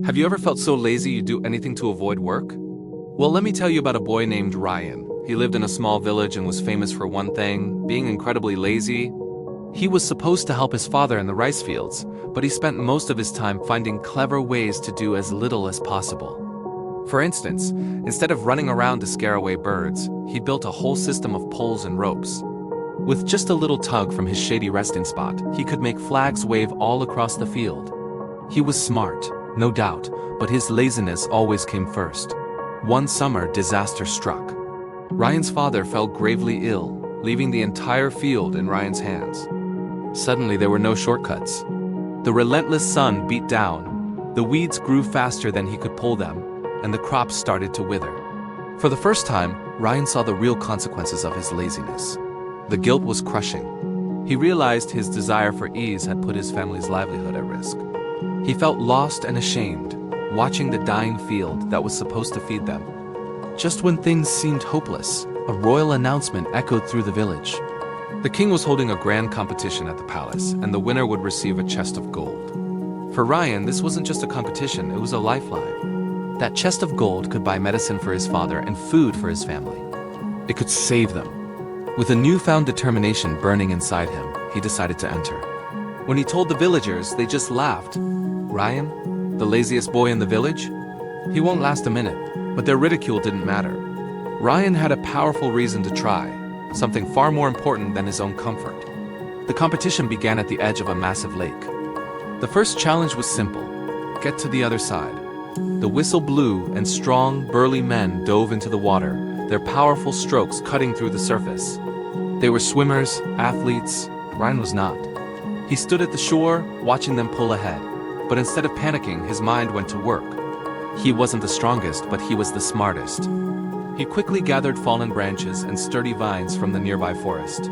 Have you ever felt so lazy you'd do anything to avoid work? Well, let me tell you about a boy named Ryan. He lived in a small village and was famous for one thing, being incredibly lazy. He was supposed to help his father in the rice fields, but he spent most of his time finding clever ways to do as little as possible. For instance, instead of running around to scare away birds, he built a whole system of poles and ropes. With just a little tug from his shady resting spot, he could make flags wave all across the field. He was smart, no doubt, but his laziness always came first. One summer, disaster struck. Ryan's father fell gravely ill, leaving the entire field in Ryan's hands. Suddenly, there were no shortcuts. The relentless sun beat down, the weeds grew faster than he could pull them, and the crops started to wither. For the first time, Ryan saw the real consequences of his laziness. The guilt was crushing. He realized his desire for ease had put his family's livelihood at risk. He felt lost and ashamed, watching the dying field that was supposed to feed them. Just when things seemed hopeless, a royal announcement echoed through the village. The king was holding a grand competition at the palace, and the winner would receive a chest of gold. For Ryan, this wasn't just a competition, it was a lifeline. That chest of gold could buy medicine for his father and food for his family. It could save them. With a newfound determination burning inside him, he decided to enter. When he told the villagers, they just laughed. Ryan, the laziest boy in the village? He won't last a minute, but their ridicule didn't matter. Ryan had a powerful reason to try, something far more important than his own comfort. The competition began at the edge of a massive lake. The first challenge was simple: get to the other side. The whistle blew, and strong, burly men dove into the water, their powerful strokes cutting through the surface. They were swimmers, athletes. Ryan was not. He stood at the shore, watching them pull ahead. But instead of panicking, his mind went to work. He wasn't the strongest, but he was the smartest. He quickly gathered fallen branches and sturdy vines from the nearby forest.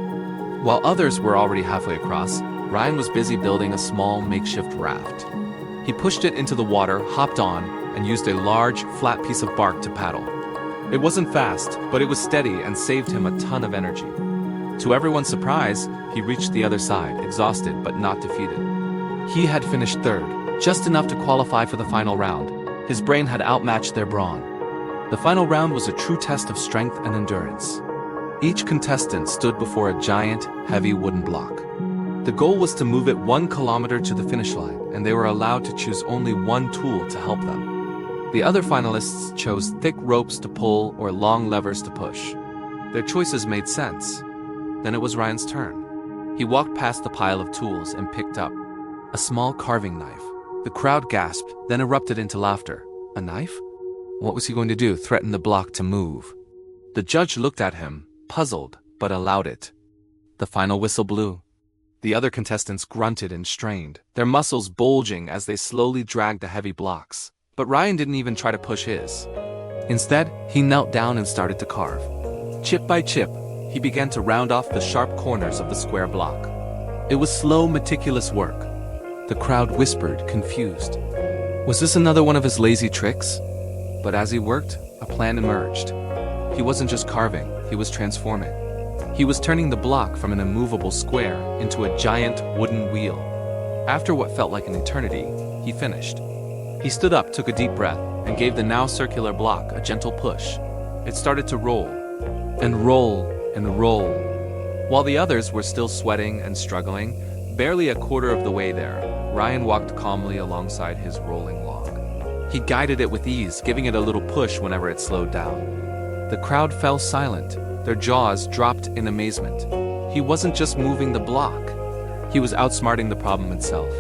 While others were already halfway across, Ryan was busy building a small makeshift raft. He pushed it into the water, hopped on, and used a large, flat piece of bark to paddle. It wasn't fast, but it was steady and saved him a ton of energy. To everyone's surprise, he reached the other side, exhausted but not defeated. He had finished third, just enough to qualify for the final round. His brain had outmatched their brawn. The final round was a true test of strength and endurance. Each contestant stood before a giant, heavy wooden block. The goal was to move it 1 kilometer to the finish line, and they were allowed to choose only one tool to help them. The other finalists chose thick ropes to pull or long levers to push. Their choices made sense. Then it was Ryan's turn. He walked past the pile of tools and picked up a small carving knife. The crowd gasped, then erupted into laughter. A knife? What was he going to do? Threaten the block to move? The judge looked at him, puzzled, but allowed it. The final whistle blew. The other contestants grunted and strained, their muscles bulging as they slowly dragged the heavy blocks. But Ryan didn't even try to push his. Instead, he knelt down and started to carve. Chip by chip, he began to round off the sharp corners of the square block. It was slow, meticulous work. The crowd whispered, confused. Was this another one of his lazy tricks? But as he worked, a plan emerged. He wasn't just carving, he was transforming. He was turning the block from an immovable square into a giant wooden wheel. After what felt like an eternity, he finished. He stood up, took a deep breath, and gave the now circular block a gentle push. It started to roll, and roll, and roll. While the others were still sweating and struggling, barely a quarter of the way there, Ryan walked calmly alongside his rolling log. He guided it with ease, giving it a little push whenever it slowed down. The crowd fell silent, their jaws dropped in amazement. He wasn't just moving the block, he was outsmarting the problem itself.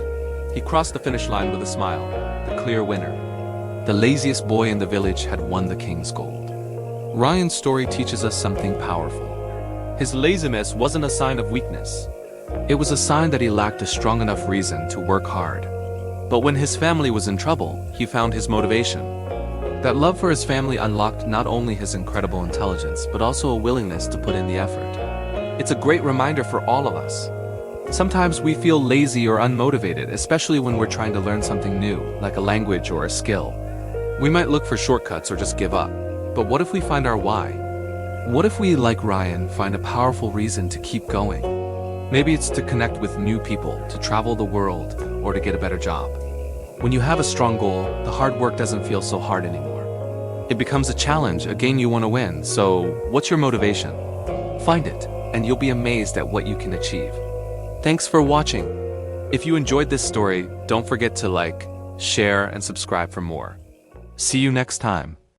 He crossed the finish line with a smile, the clear winner. The laziest boy in the village had won the king's gold. Ryan's story teaches us something powerful. His laziness wasn't a sign of weakness. It was a sign that he lacked a strong enough reason to work hard. But when his family was in trouble, he found his motivation. That love for his family unlocked not only his incredible intelligence, but also a willingness to put in the effort. It's a great reminder for all of us. Sometimes we feel lazy or unmotivated, especially when we're trying to learn something new, like a language or a skill. We might look for shortcuts or just give up. But what if we find our why? What if we, like Ryan, find a powerful reason to keep going? Maybe it's to connect with new people, to travel the world, or to get a better job. When you have a strong goal, the hard work doesn't feel so hard anymore. It becomes a challenge, a game you want to win. So, what's your motivation? Find it, and you'll be amazed at what you can achieve. Thanks for watching. If you enjoyed this story, don't forget to like, share, and subscribe for more. See you next time.